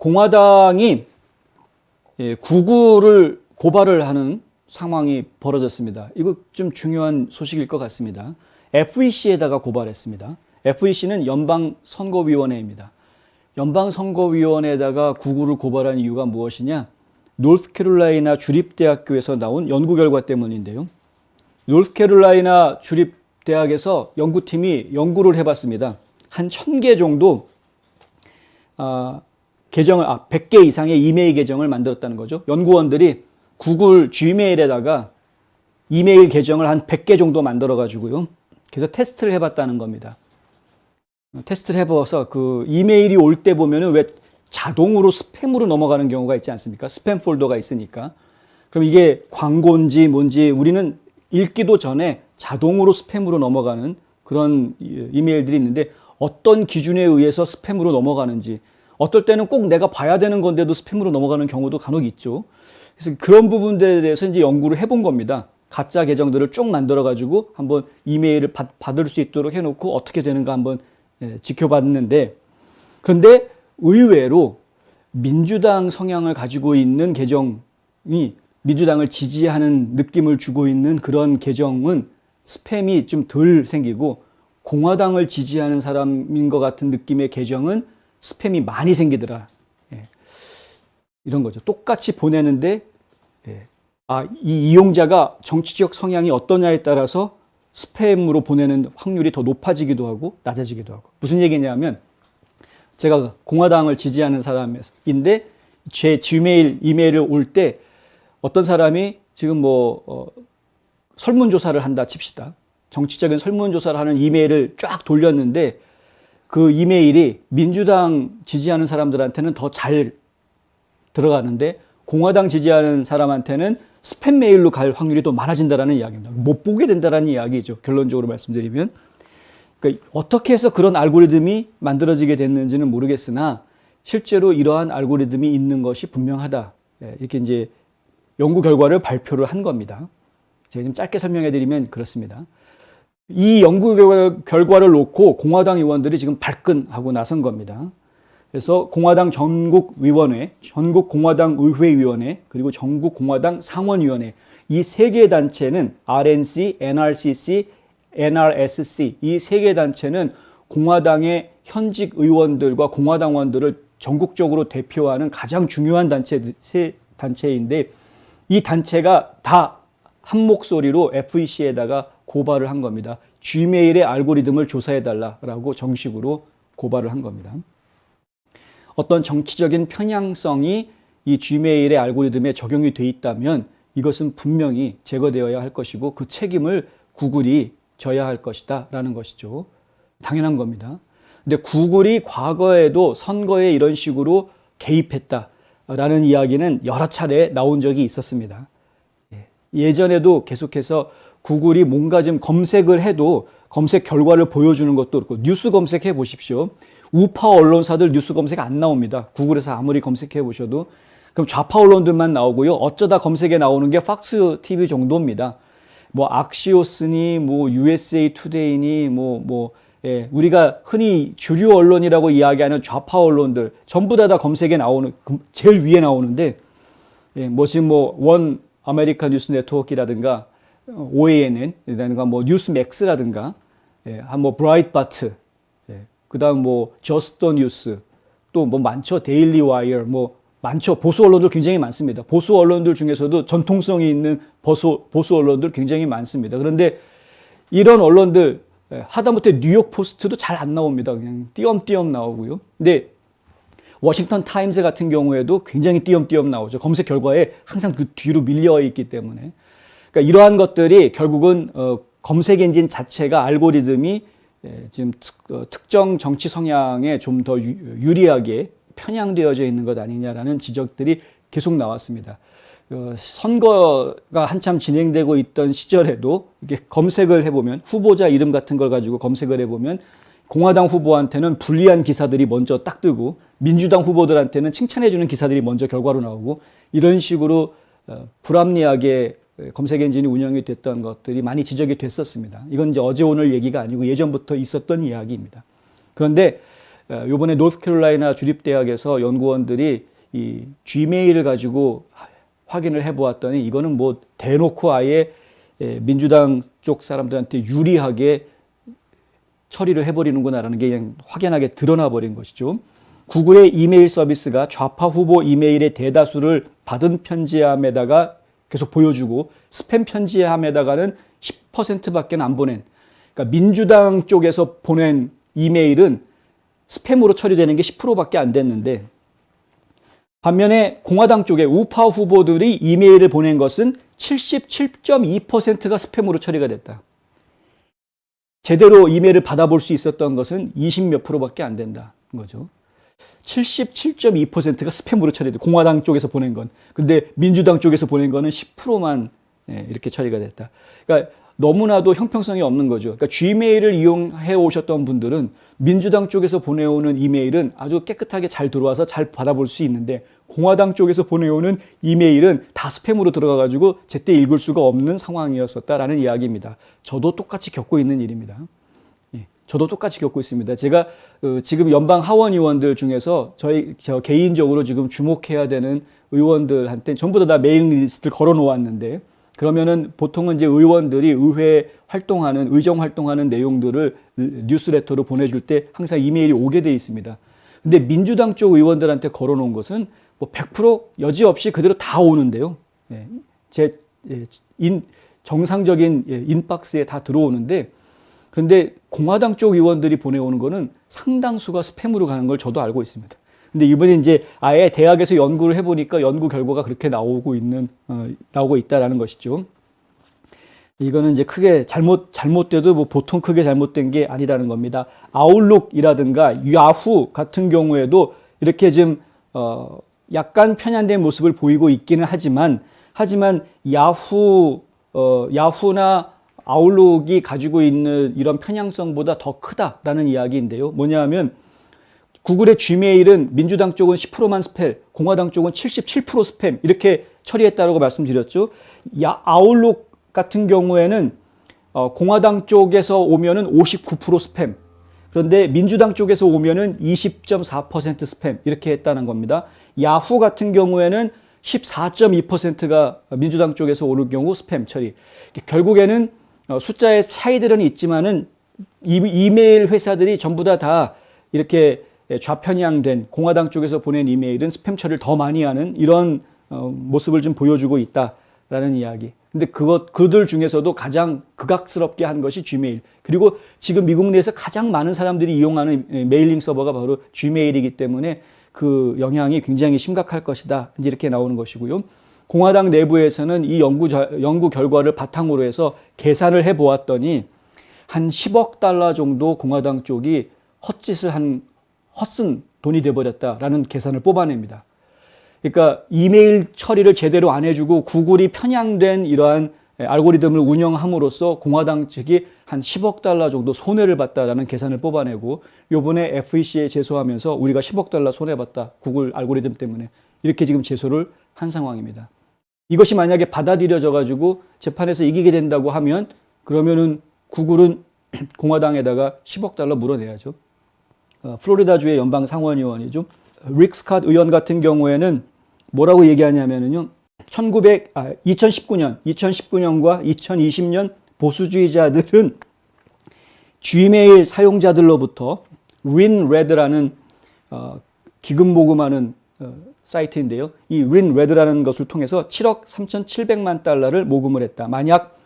공화당이 구글을 고발을 하는 상황이 벌어졌습니다. 이거 좀 중요한 소식일 것 같습니다. FEC에다가 고발했습니다. FEC는 연방선거위원회입니다. 연방선거위원회에다가 구글을 고발한 이유가 무엇이냐? 노스캐롤라이나 주립대학교에서 나온 연구 결과 때문인데요. 노스캐롤라이나 주립대학에서 연구팀이 연구를 해봤습니다. 한 1000개 정도 계정을 100개 이상의 이메일 계정을 만들었다는 거죠. 연구원들이 구글 Gmail에다가 이메일 계정을 한 100개 정도 만들어 가지고요. 그래서 테스트를 해봤다는 겁니다. 테스트를 해봐서 그 이메일이 올 때 보면은 왜 자동으로 스팸으로 넘어가는 경우가 있지 않습니까? 스팸 폴더가 있으니까. 그럼 이게 광고인지 뭔지 우리는 읽기도 전에 자동으로 스팸으로 넘어가는 그런 이메일들이 있는데 어떤 기준에 의해서 스팸으로 넘어가는지 어떨 때는 꼭 내가 봐야 되는 건데도 스팸으로 넘어가는 경우도 간혹 있죠. 그래서 그런 부분들에 대해서 이제 연구를 해본 겁니다. 가짜 계정들을 쭉 만들어가지고 한번 이메일을 받을 수 있도록 해놓고 어떻게 되는가 한번 지켜봤는데, 그런데 의외로 민주당 성향을 가지고 있는 계정이 민주당을 지지하는 느낌을 주고 있는 그런 계정은 스팸이 좀 덜 생기고, 공화당을 지지하는 사람인 것 같은 느낌의 계정은 스팸이 많이 생기더라. 이런 거죠. 똑같이 보내는데 이 이용자가 정치적 성향이 어떠냐에 따라서 스팸으로 보내는 확률이 더 높아지기도 하고 낮아지기도 하고. 무슨 얘기냐면 제가 공화당을 지지하는 사람인데 제 Gmail 이메일을 올 때 어떤 사람이 지금 설문조사를 한다 칩시다. 정치적인 설문조사를 하는 이메일을 쫙 돌렸는데 그 이메일이 민주당 지지하는 사람들한테는 더 잘 들어가는데 공화당 지지하는 사람한테는 스팸 메일로 갈 확률이 더 많아진다는 이야기입니다. 못 보게 된다는 이야기죠. 결론적으로 말씀드리면. 그러니까 어떻게 해서 그런 알고리즘이 만들어지게 됐는지는 모르겠으나 실제로 이러한 알고리즘이 있는 것이 분명하다. 이렇게 이제 연구 결과를 발표를 한 겁니다. 제가 좀 짧게 설명해 드리면 그렇습니다. 이 연구 결과를 놓고 공화당 의원들이 지금 발끈하고 나선 겁니다. 그래서 공화당 전국위원회, 전국공화당의회위원회, 그리고 전국공화당 상원위원회 이 세 개 단체는 RNC, NRCC, NRSC 이 세 개 단체는 공화당의 현직 의원들과 공화당원들을 전국적으로 대표하는 가장 중요한 세 단체인데 이 단체가 다 한 목소리로 FEC에다가 고발을 한 겁니다. Gmail의 알고리즘을 조사해달라고 정식으로 고발을 한 겁니다. 어떤 정치적인 편향성이 이 Gmail의 알고리즘에 적용이 돼 있다면 이것은 분명히 제거되어야 할 것이고 그 책임을 구글이 져야 할 것이다 라는 것이죠. 당연한 겁니다. 근데 구글이 과거에도 선거에 이런 식으로 개입했다라는 이야기는 여러 차례 나온 적이 있었습니다. 예전에도 계속해서 구글이 뭔가 좀 검색을 해도 검색 결과를 보여주는 것도 그렇고 뉴스 검색해 보십시오. 우파 언론사들 뉴스 검색 안 나옵니다. 구글에서 아무리 검색해 보셔도. 그럼 좌파 언론들만 나오고요. 어쩌다 검색에 나오는 게 팍스 TV 정도입니다. 악시오스니 USA 투데이니 우리가 흔히 주류 언론이라고 이야기하는 좌파 언론들 전부 다 검색에 나오는 제일 위에 나오는데 지금 원 아메리카 뉴스 네트워크라든가 OANN이라든가 뉴스맥스라든가 브라이트바트 그다음 저스트 뉴스 또 많죠. 데일리 와이어 많죠. 보수 언론들 굉장히 많습니다. 보수 언론들 중에서도 전통성이 있는 보수 언론들 굉장히 많습니다. 그런데 이런 언론들 하다못해 뉴욕 포스트도 잘 안 나옵니다. 그냥 띄엄띄엄 나오고요. 근데 워싱턴 타임즈 같은 경우에도 굉장히 띄엄띄엄 나오죠. 검색 결과에 항상 그 뒤로 밀려 있기 때문에. 그러니까 이러한 것들이 결국은 검색 엔진 자체가 알고리즘이 지금 특정 정치 성향에 좀 더 유리하게 편향되어져 있는 것 아니냐라는 지적들이 계속 나왔습니다. 선거가 한참 진행되고 있던 시절에도 이렇게 검색을 해보면 후보자 이름 같은 걸 가지고 검색을 해보면 공화당 후보한테는 불리한 기사들이 먼저 딱 뜨고 민주당 후보들한테는 칭찬해주는 기사들이 먼저 결과로 나오고 이런 식으로 불합리하게 검색 엔진이 운영이 됐던 것들이 많이 지적이 됐었습니다. 이건 이제 어제 오늘 얘기가 아니고 예전부터 있었던 이야기입니다. 그런데 요번에 노스캐롤라이나 주립대학에서 연구원들이 이 G메일을 가지고 확인을 해보았더니 이거는 뭐 대놓고 아예 민주당 쪽 사람들한테 유리하게 처리를 해버리는구나라는 게 그냥 확연하게 드러나 버린 것이죠. 구글의 이메일 서비스가 좌파 후보 이메일의 대다수를 받은 편지함에다가 계속 보여주고 스팸 편지함에다가는 10%밖에 안 보낸, 그러니까 민주당 쪽에서 보낸 이메일은 스팸으로 처리되는 게 10%밖에 안 됐는데, 반면에 공화당 쪽에 우파 후보들이 이메일을 보낸 것은 77.2%가 스팸으로 처리가 됐다. 제대로 이메일을 받아볼 수 있었던 것은 20몇 %밖에 안 된다는 거죠. 77.2%가 스팸으로 처리돼, 공화당 쪽에서 보낸 건. 근데 민주당 쪽에서 보낸 거는 10%만 이렇게 처리가 됐다. 그러니까 너무나도 형평성이 없는 거죠. 그러니까 G메일을 이용해 오셨던 분들은 민주당 쪽에서 보내오는 이메일은 아주 깨끗하게 잘 들어와서 잘 받아볼 수 있는데, 공화당 쪽에서 보내오는 이메일은 다 스팸으로 들어가가지고 제때 읽을 수가 없는 상황이었었다라는 이야기입니다. 저도 똑같이 겪고 있는 일입니다. 저도 똑같이 겪고 있습니다. 제가 지금 연방 하원 의원들 중에서 저 개인적으로 지금 주목해야 되는 의원들한테 전부 다 메일 리스트를 걸어 놓았는데, 그러면은 보통은 이제 의원들이 의회 활동하는, 의정 활동하는 내용들을 뉴스레터로 보내줄 때 항상 이메일이 오게 돼 있습니다. 근데 민주당 쪽 의원들한테 걸어 놓은 것은 뭐 100% 여지없이 그대로 다 오는데요. 정상적인 인박스에 다 들어오는데, 그런데 공화당 쪽 의원들이 보내오는 거는 상당수가 스팸으로 가는 걸 저도 알고 있습니다. 근데 이번에 이제 아예 대학에서 연구를 해보니까 연구 결과가 그렇게 나오고 있다라는 것이죠. 이거는 이제 크게 잘못돼도 뭐 보통 크게 잘못된 게 아니라는 겁니다. 아웃룩이라든가 야후 같은 경우에도 이렇게 좀 약간 편향된 모습을 보이고 있기는 하지만 야후나 아웃룩이 가지고 있는 이런 편향성보다 더 크다라는 이야기인데요. 뭐냐하면 구글의 G메일은 민주당 쪽은 10%만 스팸, 공화당 쪽은 77% 스팸 이렇게 처리했다고 말씀드렸죠. 아웃룩 같은 경우에는 공화당 쪽에서 오면은 59% 스팸, 그런데 민주당 쪽에서 오면은 20.4% 스팸 이렇게 했다는 겁니다. 야후 같은 경우에는 14.2%가 민주당 쪽에서 오는 경우 스팸 처리. 결국에는 숫자의 차이들은 있지만은 이메일 회사들이 전부 다 이렇게 좌편향된, 공화당 쪽에서 보낸 이메일은 스팸 처리를 더 많이 하는 이런 모습을 좀 보여주고 있다라는 이야기. 근데 그들 중에서도 가장 극악스럽게 한 것이 G메일. 그리고 지금 미국 내에서 가장 많은 사람들이 이용하는 메일링 서버가 바로 G메일이기 때문에 그 영향이 굉장히 심각할 것이다. 이제 이렇게 나오는 것이고요. 공화당 내부에서는 이 연구 결과를 바탕으로 해서 계산을 해 보았더니 한 10억 달러 정도 공화당 쪽이 헛쓴 돈이 돼버렸다라는 계산을 뽑아냅니다. 그러니까 이메일 처리를 제대로 안 해주고 구글이 편향된 이러한 알고리즘을 운영함으로써 공화당 측이 한 10억 달러 정도 손해를 봤다라는 계산을 뽑아내고, 요번에 FEC에 제소하면서 우리가 10억 달러 손해봤다, 구글 알고리즘 때문에, 이렇게 지금 제소를 한 상황입니다. 이것이 만약에 받아들여져 가지고 재판에서 이기게 된다고 하면, 그러면은 구글은 공화당에다가 10억 달러 물어내야죠. 플로리다주의 연방 상원의원이죠. 릭 스캇 의원 같은 경우에는 뭐라고 얘기하냐면요. 2019년과 2020년 보수주의자들은 G메일 사용자들로부터 린레드라는 기금 모금하는 사이트인데요. 이 린레드라는 것을 통해서 7억 3,700만 달러를 모금을 했다. 만약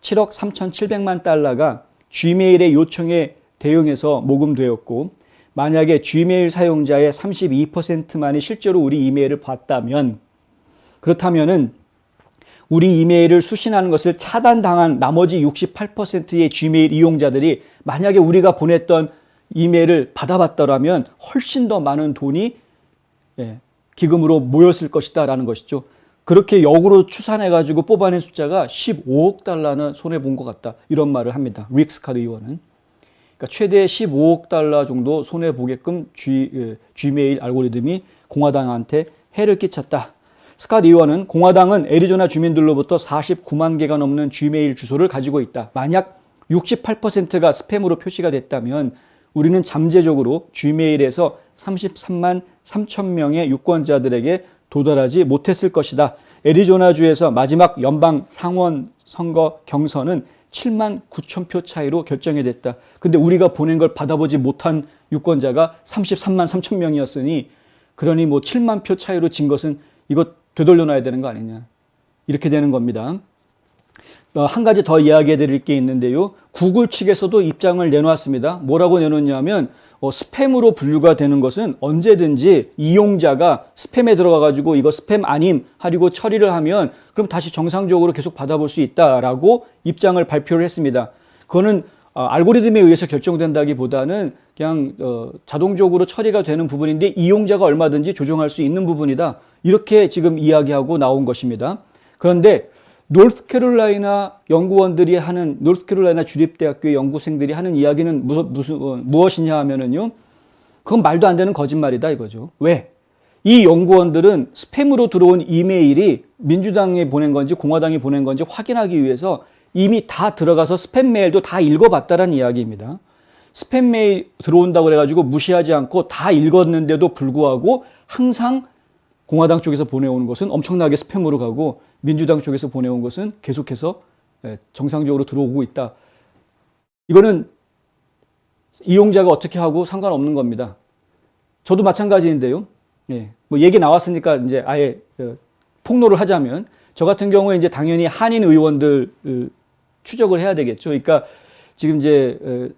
7억 3,700만 달러가 G메일의 요청에 대응해서 모금되었고, 만약에 G메일 사용자의 32%만이 실제로 우리 이메일을 봤다면, 그렇다면은 우리 이메일을 수신하는 것을 차단당한 나머지 68%의 G메일 이용자들이 만약에 우리가 보냈던 이메일을 받아봤더라면 훨씬 더 많은 돈이 기금으로 모였을 것이다 라는 것이죠. 그렇게 역으로 추산해가지고 뽑아낸 숫자가 15억 달러는 손해본 것 같다, 이런 말을 합니다. 릭 스캇 의원은. 그러니까 최대 15억 달러 정도 손해보게끔 G메일 알고리즘이 공화당한테 해를 끼쳤다. 스캇 의원은 공화당은 애리조나 주민들로부터 49만 개가 넘는 G메일 주소를 가지고 있다. 만약 68%가 스팸으로 표시가 됐다면 우리는 잠재적으로 Gmail에서 33만 3천 명의 유권자들에게 도달하지 못했을 것이다. 애리조나주에서 마지막 연방 상원 선거 경선은 7만 9천 표 차이로 결정이 됐다. 근데 우리가 보낸 걸 받아보지 못한 유권자가 33만 3천 명이었으니 그러니 뭐 7만 표 차이로 진 것은 이거 되돌려놔야 되는 거 아니냐. 이렇게 되는 겁니다. 한 가지 더 이야기해 드릴 게 있는데요. 구글 측에서도 입장을 내놓았습니다. 뭐라고 내놓냐면 스팸으로 분류가 되는 것은 언제든지 이용자가 스팸에 들어가가지고 이거 스팸 아님 하리고 처리를 하면 그럼 다시 정상적으로 계속 받아볼 수 있다라고 입장을 발표를 했습니다. 그거는 알고리즘에 의해서 결정된다기보다는 그냥 자동적으로 처리가 되는 부분인데 이용자가 얼마든지 조정할 수 있는 부분이다. 이렇게 지금 이야기하고 나온 것입니다. 그런데 노스캐롤라이나 연구원들이 하는 노스캐롤라이나 주립대학교의 연구생들이 하는 이야기는 무엇이냐 하면은요. 그건 말도 안 되는 거짓말이다 이거죠. 왜? 이 연구원들은 스팸으로 들어온 이메일이 민주당이 보낸 건지 공화당이 보낸 건지 확인하기 위해서 이미 다 들어가서 스팸 메일도 다 읽어봤다라는 이야기입니다. 스팸 메일 들어온다고 그래가지고 무시하지 않고 다 읽었는데도 불구하고 항상 공화당 쪽에서 보내오는 것은 엄청나게 스팸으로 가고 민주당 쪽에서 보내온 것은 계속해서 정상적으로 들어오고 있다. 이거는 이용자가 어떻게 하고 상관없는 겁니다. 저도 마찬가지인데요. 뭐 얘기 나왔으니까 이제 아예 폭로를 하자면 저 같은 경우에 이제 당연히 한인 의원들 추적을 해야 되겠죠. 그러니까 지금 이제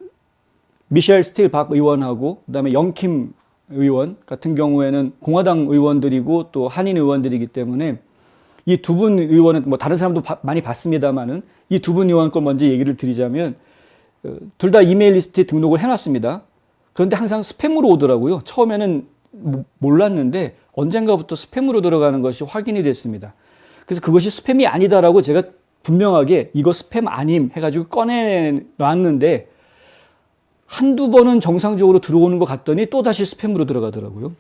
미셸 스틸 박 의원하고 그다음에 영킴 의원 같은 경우에는 공화당 의원들이고 또 한인 의원들이기 때문에 이 두 분 의원은 뭐 다른 사람도 많이 봤습니다만은 이 두 분 의원 걸 먼저 얘기를 드리자면 둘 다 이메일 리스트에 등록을 해놨습니다. 그런데 항상 스팸으로 오더라고요. 처음에는 몰랐는데 언젠가부터 스팸으로 들어가는 것이 확인이 됐습니다. 그래서 그것이 스팸이 아니다라고 제가 분명하게 이거 스팸 아님 해가지고 꺼내놨는데 한두 번은 정상적으로 들어오는 것 같더니 또다시 스팸으로 들어가더라고요.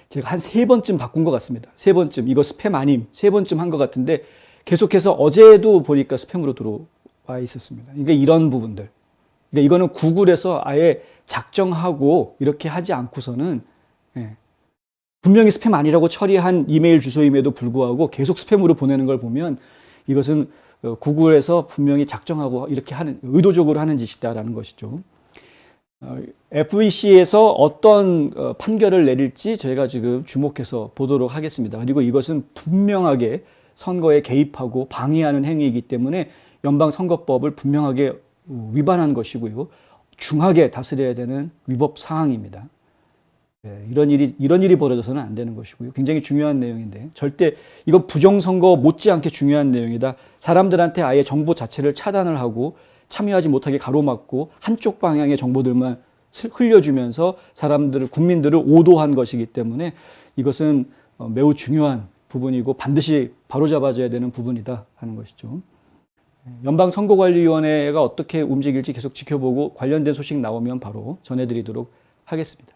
제가 한 3번쯤 바꾼 것 같습니다. 3번쯤 이거 스팸 아님 3번쯤 한 것 같은데 계속해서 어제도 보니까 스팸으로 들어와 있었습니다. 그러니까 이런 부분들. 그러니까 이거는 구글에서 아예 작정하고 이렇게 하지 않고서는 분명히 스팸 아니라고 처리한 이메일 주소임에도 불구하고 계속 스팸으로 보내는 걸 보면 이것은 구글에서 분명히 작정하고 이렇게 하는 의도적으로 하는 짓이다라는 것이죠. FEC에서 어떤 판결을 내릴지 저희가 지금 주목해서 보도록 하겠습니다. 그리고 이것은 분명하게 선거에 개입하고 방해하는 행위이기 때문에 연방선거법을 분명하게 위반한 것이고요. 중하게 다스려야 되는 위법 사항입니다. 이런 일이 벌어져서는 안 되는 것이고요. 굉장히 중요한 내용인데 절대 이건 부정선거 못지않게 중요한 내용이다. 사람들한테 아예 정보 자체를 차단을 하고 참여하지 못하게 가로막고 한쪽 방향의 정보들만 흘려주면서 국민들을 오도한 것이기 때문에 이것은 매우 중요한 부분이고 반드시 바로잡아줘야 되는 부분이다 하는 것이죠. 연방선거관리위원회가 어떻게 움직일지 계속 지켜보고 관련된 소식 나오면 바로 전해드리도록 하겠습니다.